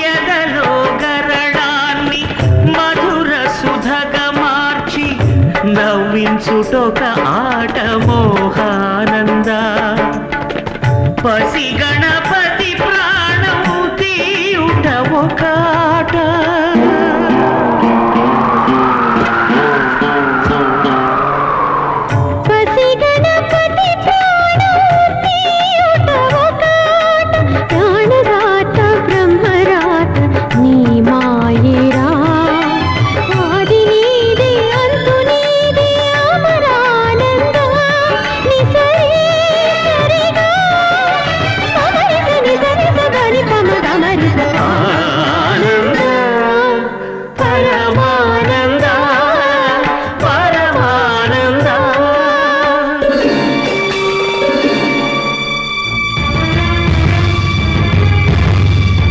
ఎదలో గరళాన్ని మధుర సుధగా మార్చి నవ్వించుటొక ఆట మోహానంద పసి గణపతి ప్రాణము తీయుట ఒకాట Marisa